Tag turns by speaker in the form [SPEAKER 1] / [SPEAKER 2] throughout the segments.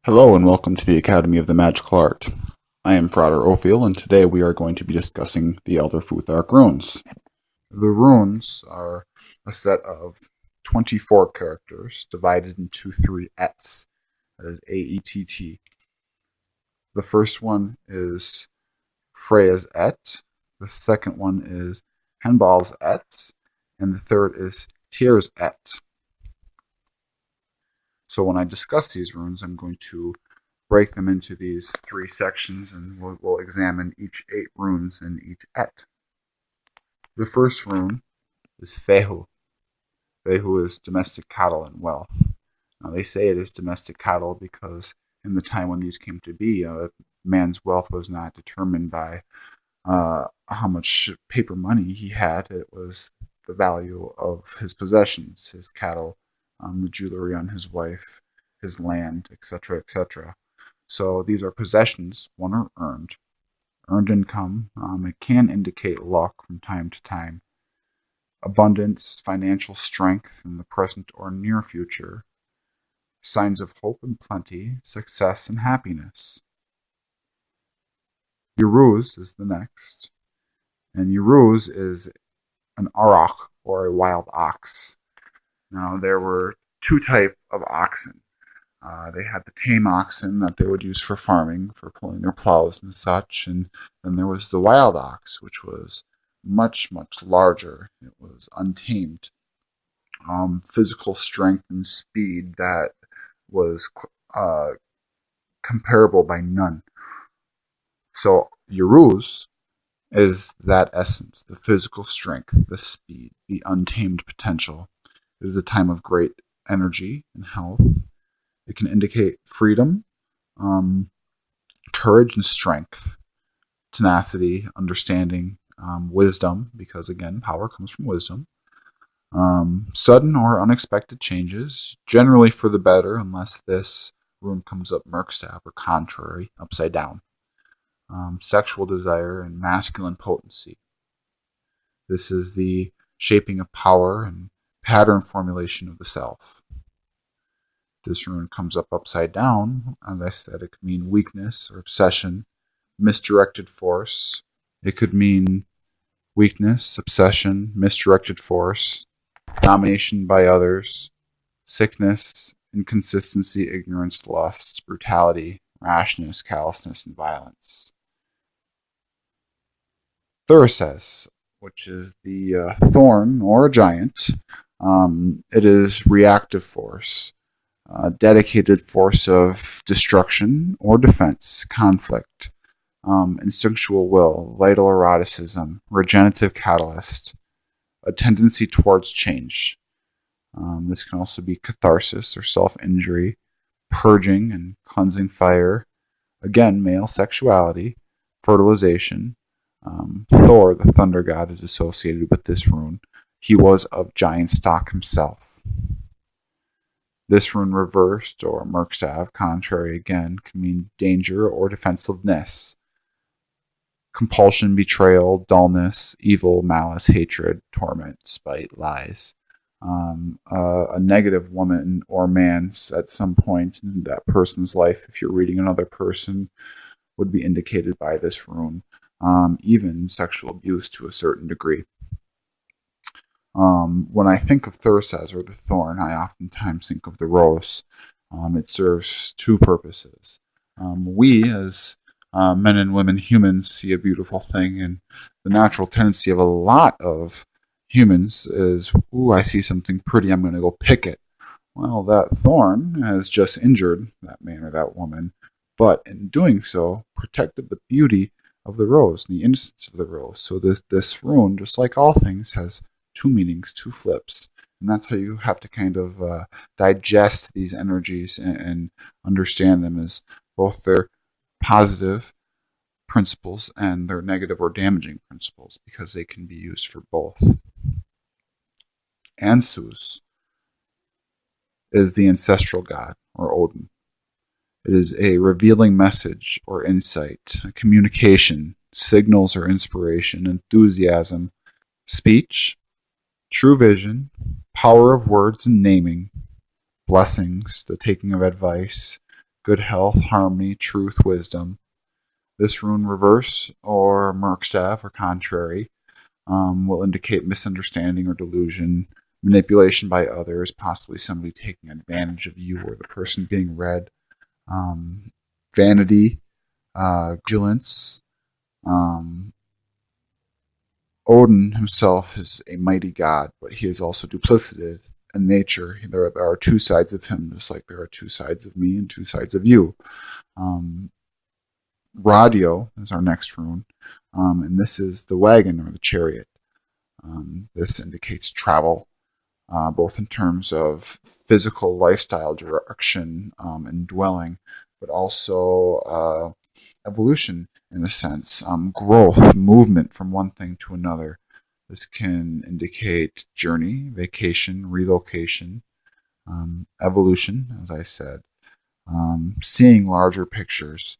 [SPEAKER 1] Hello and welcome to the Academy of the Magical Art. I am Frater Ophiel, and today we are going to be discussing the Elder Futhark runes. The runes are a set of 24 characters divided into three ets, that is A-E-T-T. The first one is Freya's et, the second one is Henbal's et, and the third is Tiras' et. So when I discuss these runes, I'm going to break them into these three sections, and we'll examine each 8 runes in each et. The first rune is Fehu. Fehu is domestic cattle and wealth. Now they say it is domestic cattle because in the time when these came to be, man's wealth was not determined by how much paper money he had. It was the value of his possessions, his cattle, the jewelry on his wife, his land, etc., etc. So these are possessions. One are earned. Earned income. It can indicate luck from time to time. Abundance, financial strength in the present or near future. Signs of hope and plenty, success and happiness. Uruz is the next. And Uruz is an auroch, or a wild ox. Now, there were two types of oxen. They had the tame oxen that they would use for farming, for pulling their plows and such. And then there was the wild ox, which was much, much larger. It was untamed. Physical strength and speed that was comparable by none. So Uruz is that essence, the physical strength, the speed, the untamed potential. It is a time of great energy and health. It can indicate freedom, courage and strength, tenacity, understanding, wisdom, because again, power comes from wisdom. Sudden or unexpected changes, generally for the better, unless this rune comes up Merkstaff or contrary, upside down. Sexual desire and masculine potency. This is the shaping of power and pattern formulation of the self. This rune comes up upside down, as I said, it could mean weakness or obsession, misdirected force. It could mean weakness, obsession, misdirected force, domination by others, sickness, inconsistency, ignorance, lust, brutality, rashness, callousness, and violence. Thorn, which is the thorn or a giant. It is reactive force, dedicated force of destruction or defense, conflict, instinctual will, vital eroticism, regenerative catalyst, a tendency towards change. This can also be catharsis or self-injury, purging and cleansing fire, again, male sexuality, fertilization. Thor, the thunder god, is associated with this rune. He was of giant stock himself. This rune reversed, or Merkstaff, contrary again, can mean danger or defensiveness. Compulsion, betrayal, dullness, evil, malice, hatred, torment, spite, lies. A negative woman or man at some point in that person's life, if you're reading another person, would be indicated by this rune. Even sexual abuse to a certain degree. When I think of Thorn or the thorn, I oftentimes think of the rose. It serves two purposes. We, as men and women, humans, see a beautiful thing, and the natural tendency of a lot of humans is, ooh, I see something pretty, I'm going to go pick it. Well, that thorn has just injured that man or that woman, but in doing so, protected the beauty of the rose, the innocence of the rose. So this rune, just like all things, has two meanings, two flips. And that's how you have to kind of digest these energies and understand them as both their positive principles and their negative or damaging principles, because they can be used for both. Ansuz is the ancestral god, or Odin. It is a revealing message or insight, a communication, signals or inspiration, enthusiasm, speech, true vision, power of words and naming, blessings, the taking of advice, good health, harmony, truth, wisdom. This rune reverse or merkstav or contrary will indicate misunderstanding or delusion, manipulation by others, possibly somebody taking advantage of you or the person being read, vanity, vigilance. Odin himself is a mighty god, but he is also duplicitous in nature. There are two sides of him, just like there are two sides of me and two sides of you. Radio is our next rune, and this is the wagon or the chariot. This indicates travel, both in terms of physical lifestyle direction and dwelling, but also evolution in a sense, growth, movement from one thing to another. This can indicate journey, vacation, relocation, evolution, as I said, seeing larger pictures,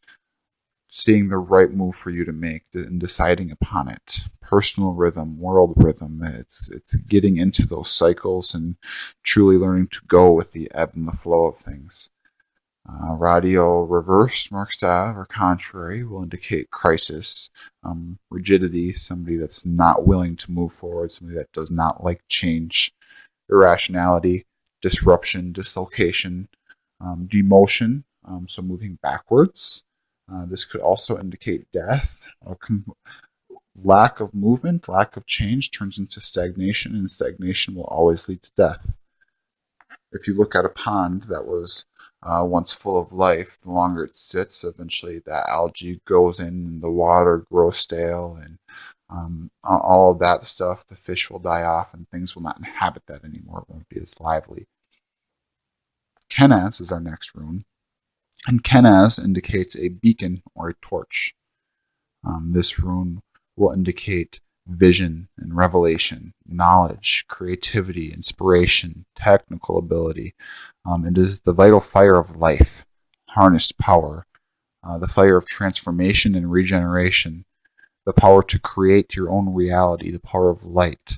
[SPEAKER 1] seeing the right move for you to make and deciding upon it. Personal rhythm, world rhythm. It's getting into those cycles and truly learning to go with the ebb and the flow of things. Radio reverse, merkstav, or contrary will indicate crisis, rigidity, somebody that's not willing to move forward, somebody that does not like change, irrationality, disruption, dislocation, demotion, so moving backwards. This could also indicate death, or lack of movement, lack of change turns into stagnation, and stagnation will always lead to death. If you look at a pond that was once full of life, the longer it sits, eventually that algae goes in and the water grows stale and all of that stuff, the fish will die off and things will not inhabit that anymore. It won't be as lively. Kenaz is our next rune, and Kenaz indicates a beacon or a torch. This rune will indicate vision and revelation, knowledge, creativity, inspiration, technical ability. It is the vital fire of life, harnessed power, the fire of transformation and regeneration, the power to create your own reality, the power of light,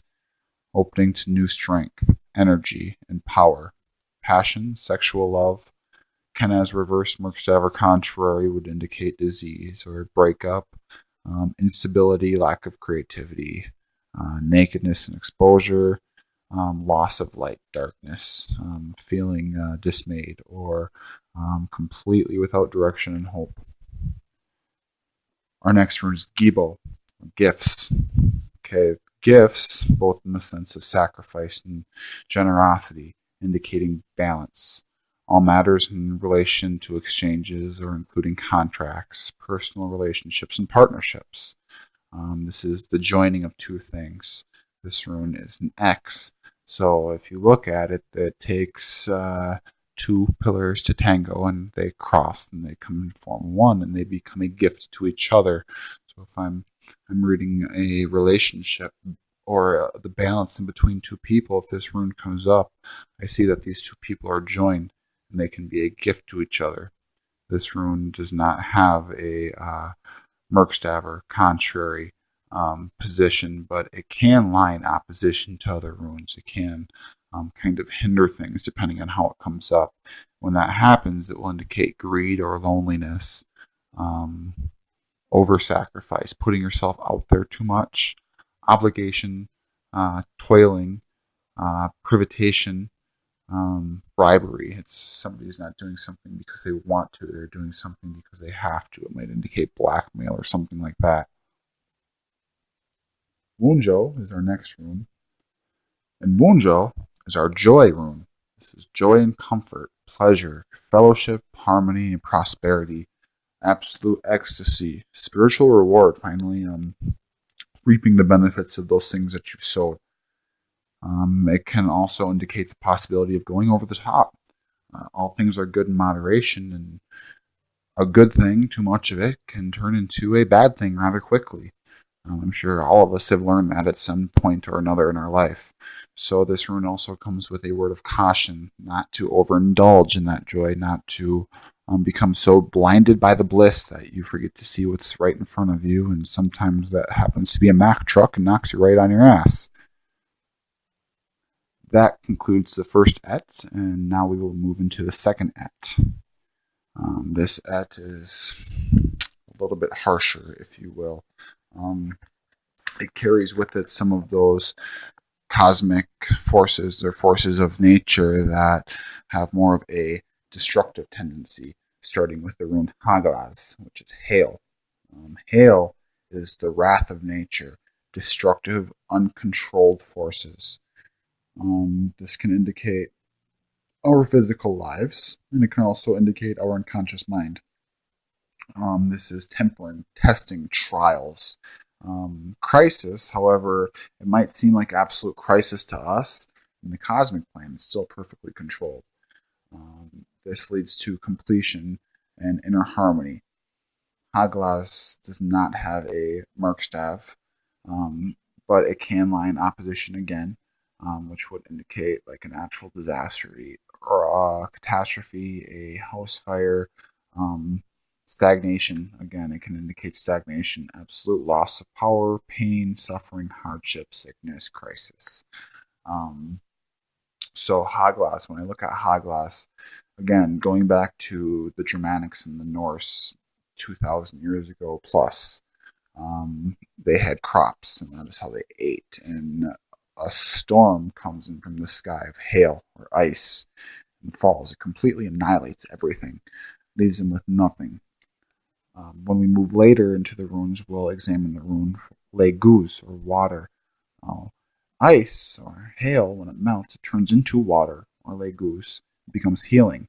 [SPEAKER 1] opening to new strength, energy, and power. Passion, sexual love. Kenaz reverse, merkstav, or contrary would indicate disease or breakup, instability, lack of creativity, nakedness and exposure, loss of light, darkness, feeling dismayed or completely without direction and hope. Our next rune is Gebo, gifts. Okay, gifts, both in the sense of sacrifice and generosity, indicating balance. All matters in relation to exchanges or including contracts, personal relationships, and partnerships. This is the joining of two things. This rune is an X. So if you look at it, it takes two pillars to tango and they cross and they come and form one and they become a gift to each other. So if I'm reading a relationship or the balance in between two people, if this rune comes up, I see that these two people are joined and they can be a gift to each other. This rune does not have a merkstav or contrary position, but it can lie in opposition to other runes. It can kind of hinder things depending on how it comes up. When that happens, it will indicate greed or loneliness, over-sacrifice, putting yourself out there too much, obligation, toiling, privitation, bribery. It's somebody's not doing something because they want to. They're doing something because they have to. It might indicate blackmail or something like that. Bonjour is our next rune. And Bonjour is our joy rune. This is joy and comfort, pleasure, fellowship, harmony, and prosperity. Absolute ecstasy. Spiritual reward, finally, reaping the benefits of those things that you've sowed. It can also indicate the possibility of going over the top. All things are good in moderation, and a good thing, too much of it, can turn into a bad thing rather quickly. I'm sure all of us have learned that at some point or another in our life. So this rune also comes with a word of caution, not to overindulge in that joy, not to become so blinded by the bliss that you forget to see what's right in front of you, and sometimes that happens to be a Mack truck and knocks you right on your ass. That concludes the first et, and now we will move into the second et. This et is a little bit harsher, if you will. It carries with it some of those cosmic forces. They're forces of nature that have more of a destructive tendency, starting with the rune Haglas, which is hail. Hail is the wrath of nature, destructive, uncontrolled forces. This can indicate our physical lives, and it can also indicate our unconscious mind. This is tempering, testing, trials. Crisis, however, it might seem like absolute crisis to us. In the cosmic plane, it's still perfectly controlled. This leads to completion and inner harmony. Haglas does not have a Merkstav, but it can lie in opposition again, which would indicate like an actual disaster or a catastrophe, a house fire, stagnation. Again, it can indicate stagnation, absolute loss of power, pain, suffering, hardship, sickness, crisis. So Haglas, when I look at Haglas, again, going back to the Germanics and the Norse 2,000 years ago plus, they had crops, and that is how they ate. And a storm comes in from the sky of hail or ice and falls. It completely annihilates everything, leaves them with nothing. When we move later into the runes, we'll examine the rune Leguz, or water. Ice, or hail, when it melts, it turns into water, or Leguz. It becomes healing.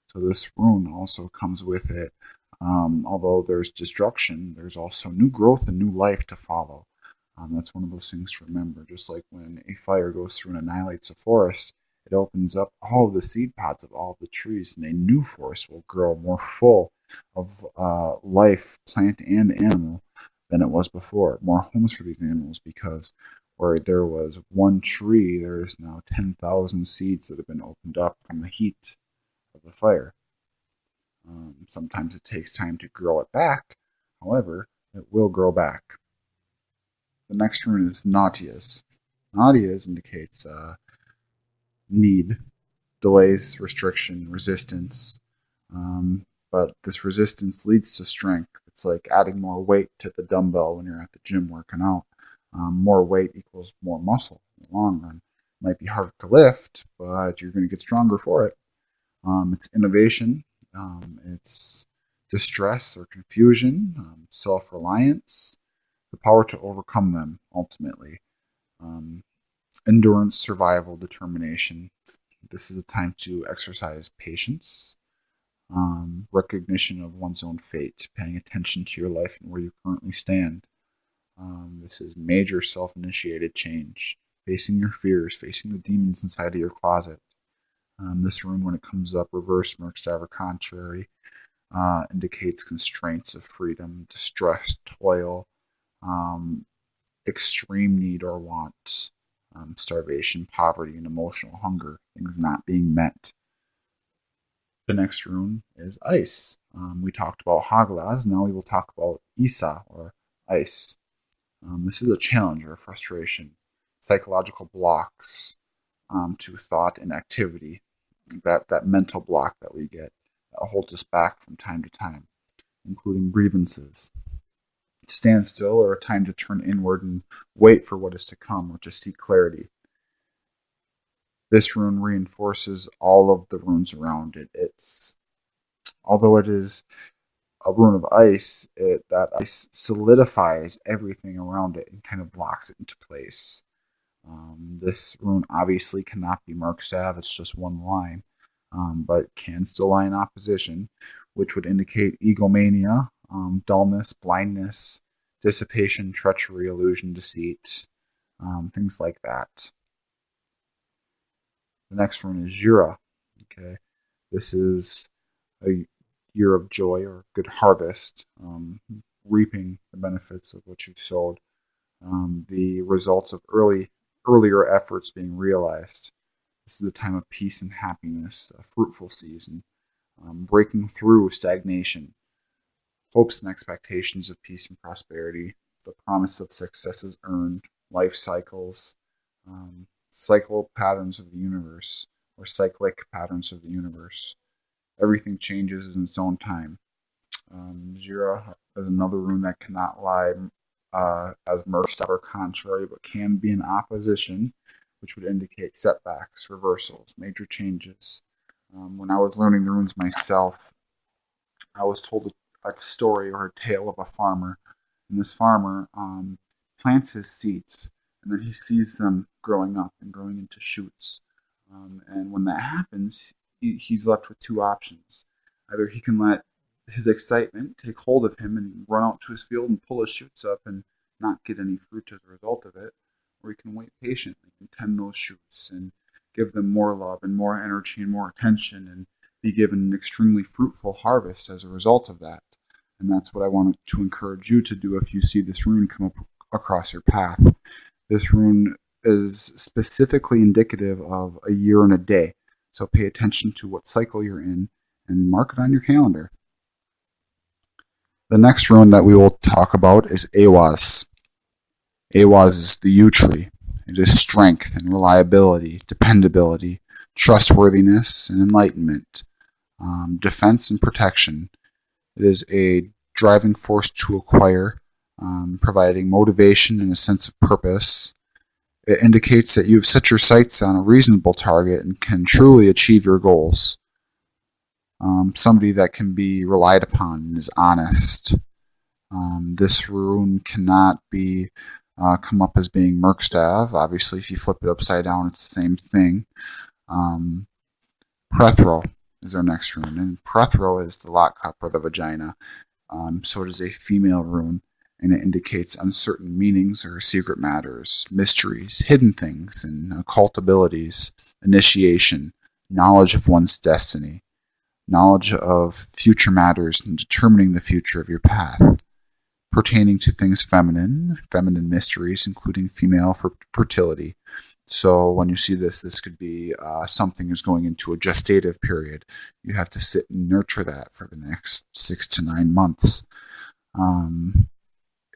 [SPEAKER 1] So this rune also comes with it. Although there's destruction, there's also new growth and new life to follow. That's one of those things to remember. Just like when a fire goes through and annihilates a forest, it opens up all of the seed pods of all of the trees, and a new forest will grow more full of life, plant and animal, than it was before. More homes for these animals, because where there was one tree, there is now 10,000 seeds that have been opened up from the heat of the fire. Sometimes it takes time to grow it back. However, it will grow back. The next rune is Nautilus. Nautilus indicates need, delays, restriction, resistance. But this resistance leads to strength. It's like adding more weight to the dumbbell when you're at the gym working out. More weight equals more muscle in the long run. It might be harder to lift, but you're going to get stronger for it. It's innovation. It's distress or confusion, self-reliance, the power to overcome them, ultimately. Endurance, survival, determination. This is a time to exercise patience, recognition of one's own fate, paying attention to your life and where you currently stand. This is major self-initiated change, facing your fears, facing the demons inside of your closet. This rune, when it comes up reverse, Merkstav, or contrary, indicates constraints of freedom, distress, toil, extreme need or want, starvation, poverty, and emotional hunger, things not being met. The next rune is ice. We talked about Haglas, now we will talk about Isa, or ice. This is a challenge or a frustration, psychological blocks to thought and activity, that mental block that we get that holds us back from time to time, including grievances, standstill, or a time to turn inward and wait for what is to come, or to seek clarity. This rune reinforces all of the runes around it. Although it is a rune of ice, that ice solidifies everything around it and kind of locks it into place. This rune obviously cannot be Merkstav, it's just one line, but can still lie in opposition, which would indicate egomania, dullness, blindness, dissipation, treachery, illusion, deceit, things like that. The next rune is jira. Okay, this is a year of joy or good harvest, reaping the benefits of what you've sowed, the results of earlier efforts being realized. This is a time of peace and happiness, a fruitful season, breaking through stagnation, hopes and expectations of peace and prosperity, the promise of successes earned, life cycles, cycle patterns of the universe, or cyclic patterns of the universe. Everything changes in its own time. Jira is another rune that cannot lie as merged or contrary, but can be in opposition, which would indicate setbacks, reversals, major changes. When I was learning the runes myself, I was told a story or a tale of a farmer, and this farmer plants his seeds, and then he sees them growing up and growing into shoots. And when that happens, he's left with two options. Either he can let his excitement take hold of him and run out to his field and pull his shoots up and not get any fruit as a result of it, or he can wait patiently and tend those shoots and give them more love and more energy and more attention and be given an extremely fruitful harvest as a result of that. And that's what I want to encourage you to do if you see this rune come up across your path. This rune is specifically indicative of a year and a day. So pay attention to what cycle you're in and mark it on your calendar. The next rune that we will talk about is aywas. Aywas is the yew tree. It is strength and reliability, dependability, trustworthiness, and enlightenment, defense and protection. It is a driving force to acquire, providing motivation and a sense of purpose. It indicates that you've set your sights on a reasonable target and can truly achieve your goals. Somebody that can be relied upon and is honest. This rune cannot be come up as being Merkstav. Obviously, if you flip it upside down, it's the same thing. Prethro is our next rune, and prethro is the lot cup or the vagina. So it is a female rune, and it indicates uncertain meanings or secret matters, mysteries, hidden things, and occult abilities, initiation, knowledge of one's destiny, knowledge of future matters and determining the future of your path, pertaining to things feminine mysteries, including female fertility. So when you see this, this could be something is going into a gestative period. You have to sit and nurture that for the next 6 to 9 months.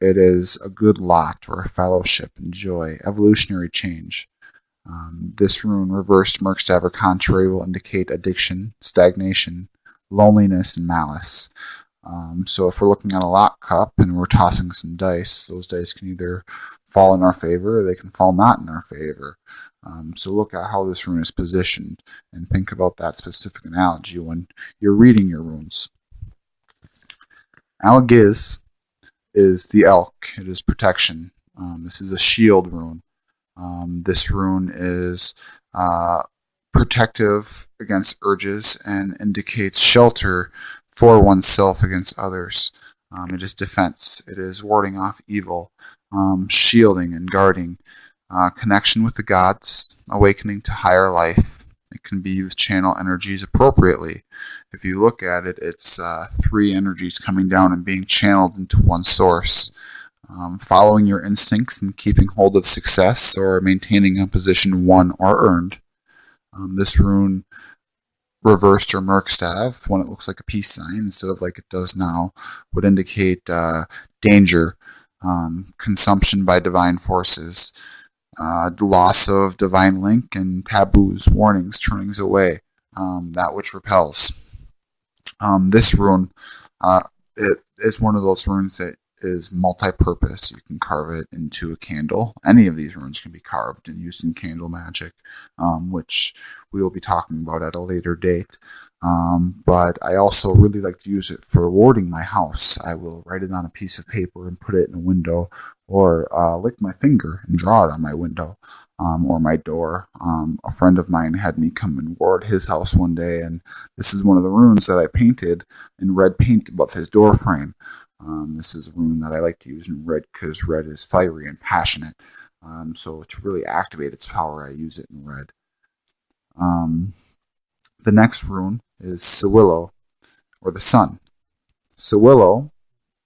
[SPEAKER 1] It is a good lot or a fellowship and joy, evolutionary change. This rune, reversed Merkstav or contrary, will indicate addiction, stagnation, loneliness, and malice. So if we're looking at a lot cup and we're tossing some dice, those dice can either fall in our favor or they can fall not in our favor. So look at how this rune is positioned and think about that specific analogy when you're reading your runes. Alagis is the elk. It is protection. This is a shield rune. This rune is protective against urges and indicates shelter for oneself against others. It is defense. It is warding off evil, shielding and guarding, connection with the gods, awakening to higher life. It can be used to channel energies appropriately. If you look at it, it's 3 energies coming down and being channeled into one source. Following your instincts and keeping hold of success or maintaining a position won or earned. This rune, reversed or Merkstav, when it looks like a peace sign instead of like it does now, would indicate danger, consumption by divine forces, loss of divine link, and taboos, warnings, turnings away, that which repels. This rune, it is one of those runes that is multi-purpose. You can carve it into a candle. Any of these runes can be carved and used in candle magic, which we will be talking about at a later date. But I also really like to use it for warding my house. I will write it on a piece of paper and put it in a window, or lick my finger and draw it on my window or my door. A friend of mine had me come and ward his house one day, and this is one of the runes that I painted in red paint above his door frame. This is a rune that I like to use in red because red is fiery and passionate. So to really activate its power, I use it in red. The next rune is Willow, or the sun. Willow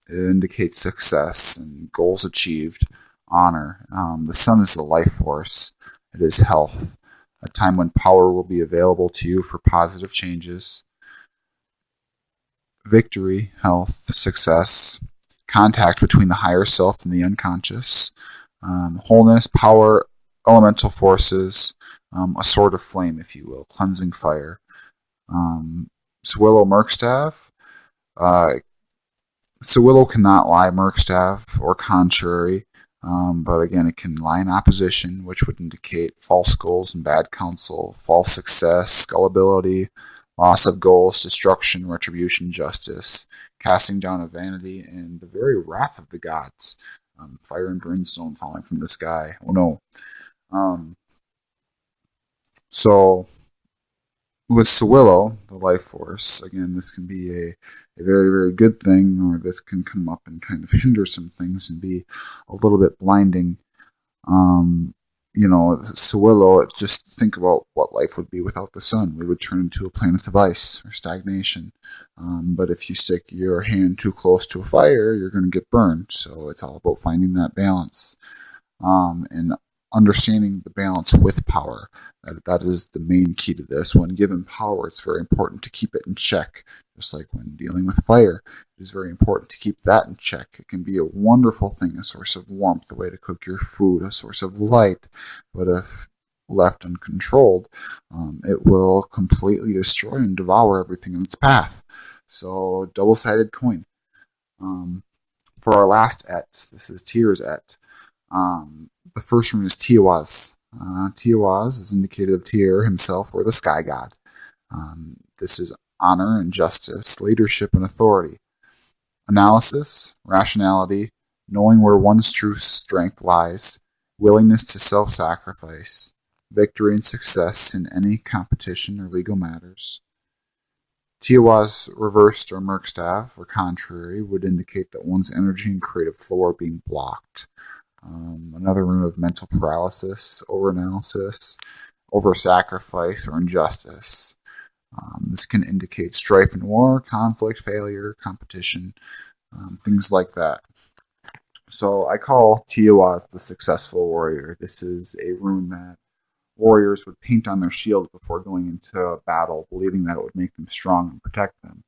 [SPEAKER 1] indicates success and goals achieved, honor. The sun is the life force. It is health, a time when power will be available to you for positive changes. Victory, health, success, contact between the higher self and the unconscious, wholeness, power, elemental forces, a sword of flame, if you will, cleansing fire. Willow Merkstaff. Uh, Willow cannot lie Merkstaff or contrary, but again, it can lie in opposition, which would indicate false goals and bad counsel, false success, gullibility, loss of goals, destruction, retribution, justice, casting down of vanity, and the very wrath of the gods. Fire and brimstone falling from the sky. Oh no. So with Willow, the life force, again, this can be a very, very good thing, or this can come up and kind of hinder some things and be a little bit blinding. Willow, just think about what life would be without the sun. We would turn into a planet of ice or stagnation. But if you stick your hand too close to a fire, you're going to get burned. So it's all about finding that balance. And understanding the balance with power. That is the main key to this. When given power, it's very important to keep it in check. Just like when dealing with fire, it is very important to keep that in check. It can be a wonderful thing, a source of warmth, a way to cook your food, a source of light. But if left uncontrolled, it will completely destroy and devour everything in its path. So, double-sided coin. For our last et, this is Tiras et. The first rune is Tiras. Tiras is indicative of Tyr himself, or the sky god. This is honor and justice, leadership and authority. Analysis, rationality, knowing where one's true strength lies, willingness to self-sacrifice, victory and success in any competition or legal matters. Tiras reversed or Merkstaff, or contrary, would indicate that one's energy and creative flow are being blocked. Another rune of mental paralysis, overanalysis, over-sacrifice, or injustice. This can indicate strife and war, conflict, failure, competition, things like that. So I call Tiras the successful warrior. This is a rune that warriors would paint on their shields before going into a battle, believing that it would make them strong and protect them.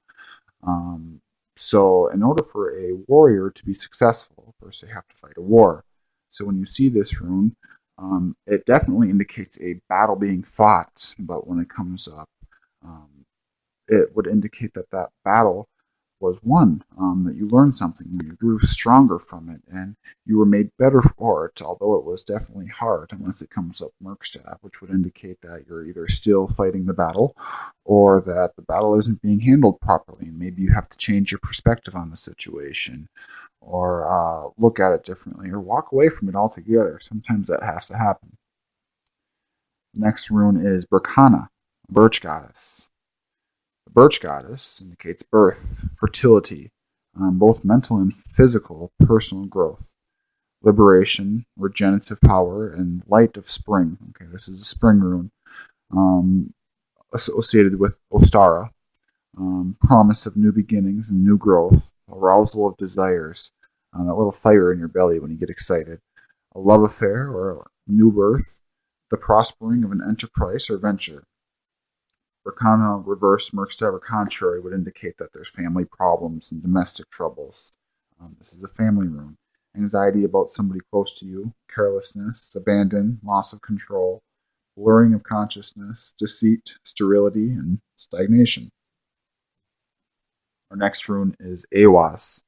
[SPEAKER 1] So in order for a warrior to be successful, first they have to fight a war. So when you see this rune, it definitely indicates a battle being fought, but when it comes up, it would indicate that that battle was won, that you learned something, and you grew stronger from it, and you were made better for it, although it was definitely hard, unless it comes up Merkstaff, which would indicate that you're either still fighting the battle, or that the battle isn't being handled properly, and maybe you have to change your perspective on the situation, or look at it differently, or walk away from it altogether. Sometimes that has to happen. The next rune is Bronkan, birch goddess. The birch goddess indicates birth, fertility, both mental and physical, personal growth, liberation, regenerative power, and light of spring. Okay, this is a spring rune associated with Ostara, promise of new beginnings and new growth, arousal of desires, that little fire in your belly when you get excited, a love affair or a new birth, the prospering of an enterprise or venture. Bronkan reverse Merkstaff or contrary would indicate that there's family problems and domestic troubles. This is a family rune. Anxiety about somebody close to you, carelessness, abandon, loss of control, blurring of consciousness, deceit, sterility, and stagnation. Our next rune is aywas.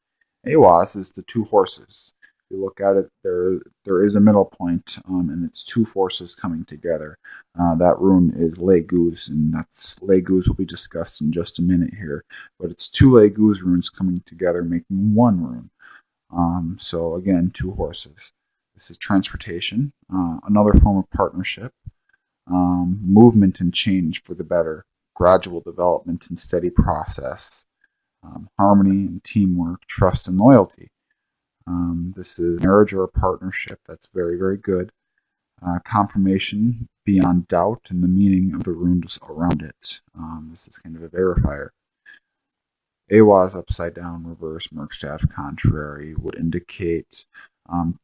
[SPEAKER 1] Aywas is the two horses. If you look at it, there is a middle point, and it's two forces coming together. That rune is Leguz, and that's Leguz will be discussed in just a minute here. But it's two Leguz runes coming together, making one rune. So again, two horses. This is transportation, another form of partnership, movement and change for the better, gradual development and steady process, harmony and teamwork, trust and loyalty. This is marriage or a partnership that's very, very good. Confirmation beyond doubt and the meaning of the runes around it. This is kind of a verifier. Aywas upside down, reverse, Merkstaff contrary would indicate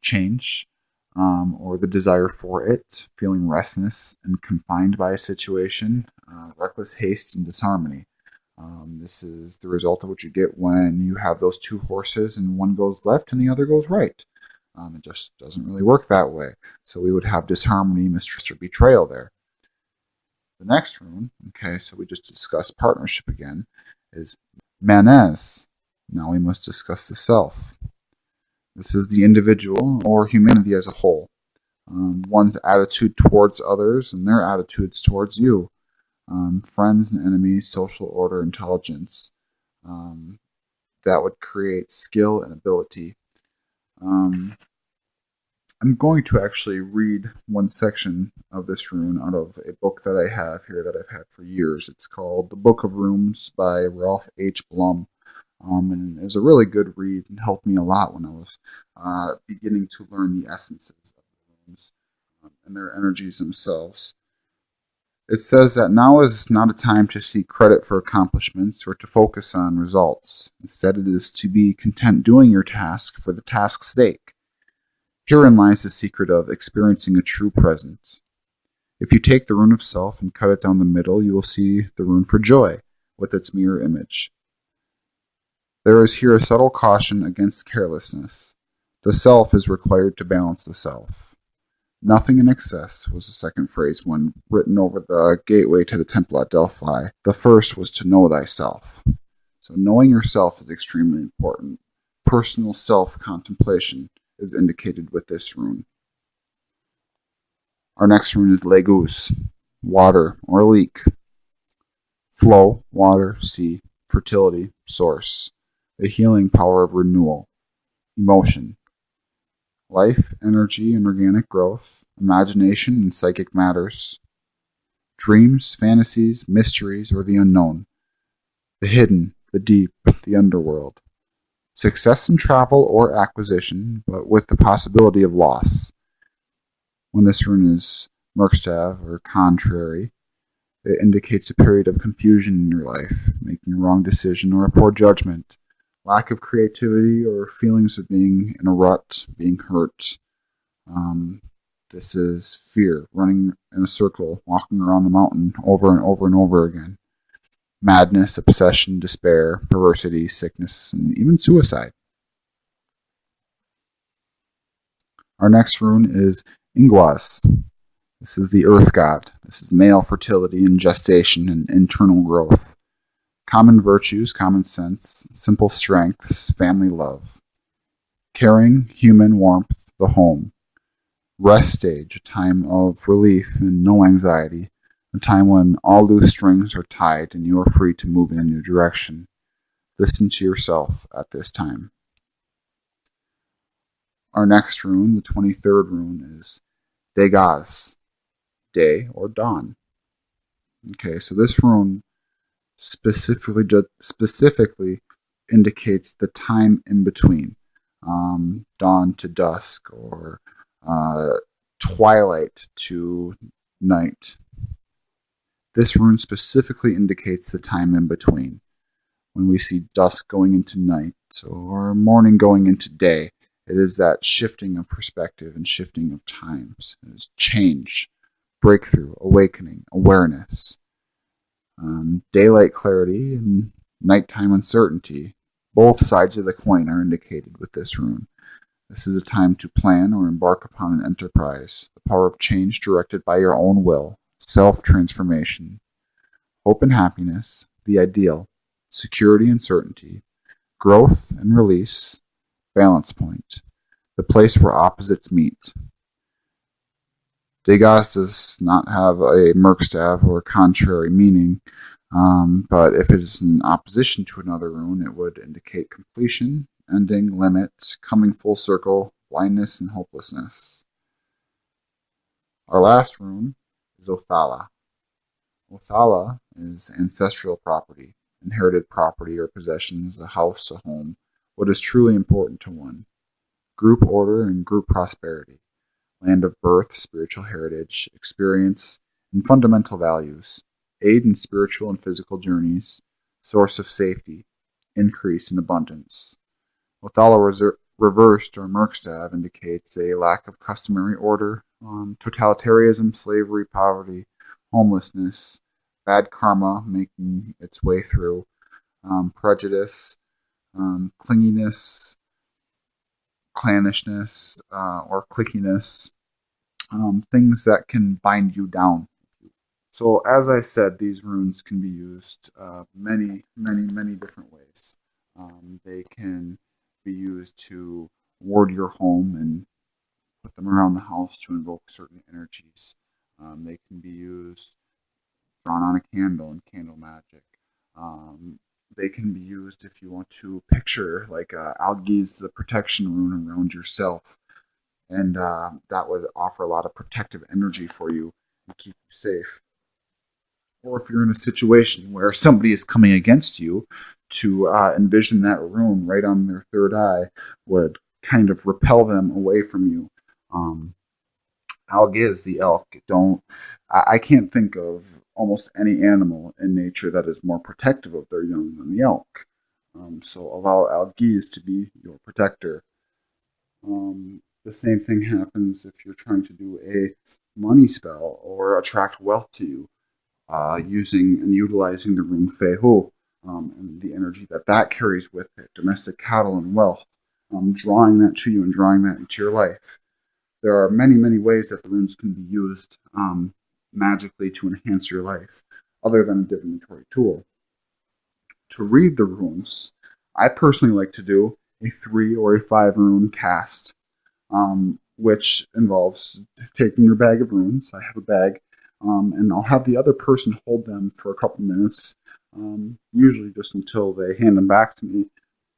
[SPEAKER 1] change or the desire for it, feeling restless and confined by a situation, reckless haste and disharmony. This is the result of what you get when you have those two horses and one goes left and the other goes right. It just doesn't really work that way. So we would have disharmony, mistrust, or betrayal there. The next rune, okay, so we just discussed partnership again, is Manez. Now we must discuss the self. This is the individual or humanity as a whole. One's attitude towards others and their attitudes towards you. Friends and enemies, social order, intelligence. That would create skill and ability. I'm going to actually read one section of this rune out of a book that I have here that I've had for years. It's called The Book of Runes by Ralph H. Blum. And it was a really good read and helped me a lot when I was beginning to learn the essences of the runes and their energies themselves. It says that now is not a time to seek credit for accomplishments or to focus on results. Instead, it is to be content doing your task for the task's sake. Herein lies the secret of experiencing a true presence. If you take the rune of self and cut it down the middle, you will see the rune for joy with its mirror image. There is here a subtle caution against carelessness. The self is required to balance the self. Nothing in excess was the second phrase when written over the gateway to the temple at Delphi. The first was to know thyself. So knowing yourself is extremely important. Personal self-contemplation is indicated with this rune. Our next rune is Legus, water or leak. Flow, water, sea, fertility, source. The healing power of renewal, emotion. Life, energy, and organic growth, imagination and psychic matters, dreams, fantasies, mysteries, or the unknown, the hidden, the deep, the underworld, success in travel or acquisition, but with the possibility of loss. When this rune is Merkstav or contrary, it indicates a period of confusion in your life, making a wrong decision or a poor judgment, lack of creativity or feelings of being in a rut, being hurt. This is fear, running in a circle, walking around the mountain over and over and over again. Madness, obsession, despair, perversity, sickness, and even suicide. Our next rune is inguas. This is the earth god. This is male fertility and gestation and internal growth. Common virtues, common sense, simple strengths, family love. Caring, human warmth, the home. Rest stage, a time of relief and no anxiety. A time when all loose strings are tied and you are free to move in a new direction. Listen to yourself at this time. Our next rune, the 23rd rune, is Dagaz, day or dawn. Okay, so this rune specifically indicates the time in between, dawn to dusk or twilight to night. This rune specifically indicates the time in between. When we see dusk going into night or morning going into day, it is that shifting of perspective and shifting of times. It is change, breakthrough, awakening, awareness. Daylight clarity and nighttime uncertainty. Both sides of the coin are indicated with this rune. This is a time to plan or embark upon an enterprise, the power of change directed by your own will, self-transformation, hope and happiness, the ideal, security and certainty, growth and release, balance point, the place where opposites meet. Dagaz does not have a Merkstav or contrary meaning, but if it is in opposition to another rune, it would indicate completion, ending, limit, coming full circle, blindness, and hopelessness. Our last rune is Othala. Othala is ancestral property, inherited property or possessions, a house, a home, what is truly important to one, group order and group prosperity. Land of birth, spiritual heritage, experience, and fundamental values, aid in spiritual and physical journeys, source of safety, increase in abundance. Othala reversed or Merkstav indicates a lack of customary order, totalitarianism, slavery, poverty, homelessness, bad karma making its way through, prejudice, clinginess, clannishness, or clickiness, things that can bind you down. So, as I said, these runes can be used many different ways. They can be used to ward your home and put them around the house to invoke certain energies. They can be used drawn on a candle in candle magic. Um, they can be used if you want to picture like Alagis, the protection rune around yourself, and that would offer a lot of protective energy for you and keep you safe. Or if you're in a situation where somebody is coming against you, to envision that rune right on their third eye would kind of repel them away from you. Um, Algiz, the elk, don't. I can't think of almost any animal in nature that is more protective of their young than the elk. So allow Algiz to be your protector. The same thing happens if you're trying to do a money spell or attract wealth to you, using and utilizing the rune Fehu, and the energy that that carries with it, domestic cattle and wealth, drawing that to you and drawing that into your life. There are many ways that the runes can be used magically to enhance your life, other than a divinatory tool. To read the runes, I personally like to do a 3 or a 5 rune cast, which involves taking your bag of runes. I have a bag, and I'll have the other person hold them for a couple minutes, usually just until they hand them back to me,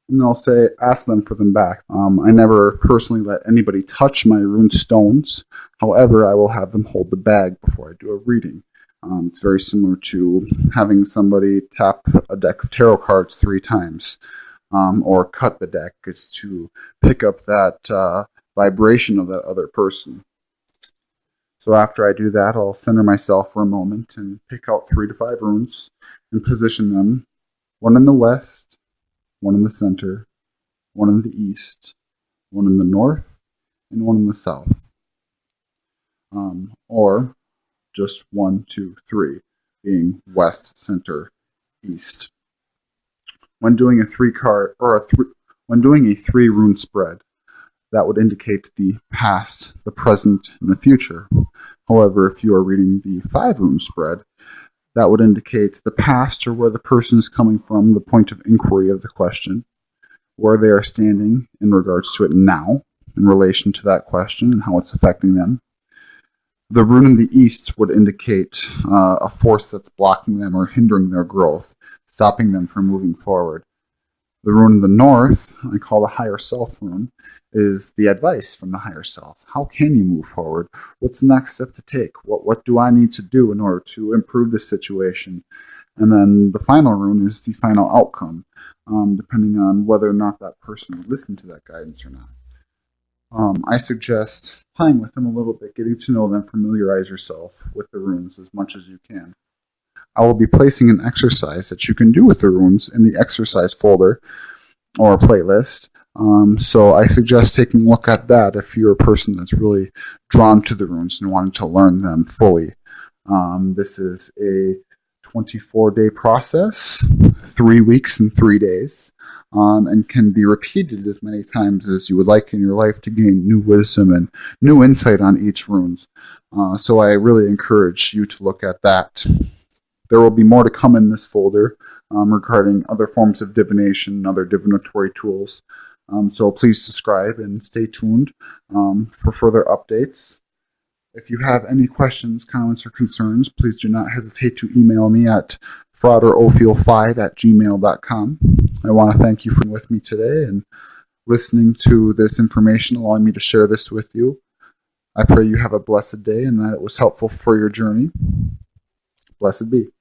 [SPEAKER 1] and I'll ask them for them back. I never personally let anybody touch my rune stones. However, I will have them hold the bag before I do a reading. It's very similar to having somebody tap a deck of tarot cards 3 times, or cut the deck. It's to pick up that vibration of that other person. So after I do that, I'll center myself for a moment and pick out 3 to 5 runes and position them, one in the west, one in the center, one in the east, one in the north, and one in the south. Or just 1, 2, 3, being west, center, east. When doing a 3 card or when doing a 3 rune spread, that would indicate the past, the present, and the future. However, if you are reading the 5 rune spread, that would indicate the past, or where the person is coming from, the point of inquiry of the question, where they are standing in regards to it now, in relation to that question and how it's affecting them. The rune in the east would indicate a force that's blocking them or hindering their growth, stopping them from moving forward. The rune in the north, I call the higher self rune, is the advice from the higher self. How can you move forward? What's the next step to take? What do I need to do in order to improve the situation? And then the final rune is the final outcome, depending on whether or not that person will listen to that guidance or not. I suggest playing with them a little bit, getting to know them, familiarize yourself with the runes as much as you can. I will be placing an exercise that you can do with the runes in the exercise folder or playlist. So I suggest taking a look at that if you're a person that's really drawn to the runes and wanting to learn them fully. This is a 24-day process, 3 weeks and 3 days, and can be repeated as many times as you would like in your life to gain new wisdom and new insight on each runes. So I really encourage you to look at that. There will be more to come in this folder regarding other forms of divination and other divinatory tools. So please subscribe and stay tuned for further updates. If you have any questions, comments, or concerns, please do not hesitate to email me at frauderophil5@gmail.com. I want to thank you for being with me today and listening to this information, allowing me to share this with you. I pray you have a blessed day and that it was helpful for your journey. Blessed be.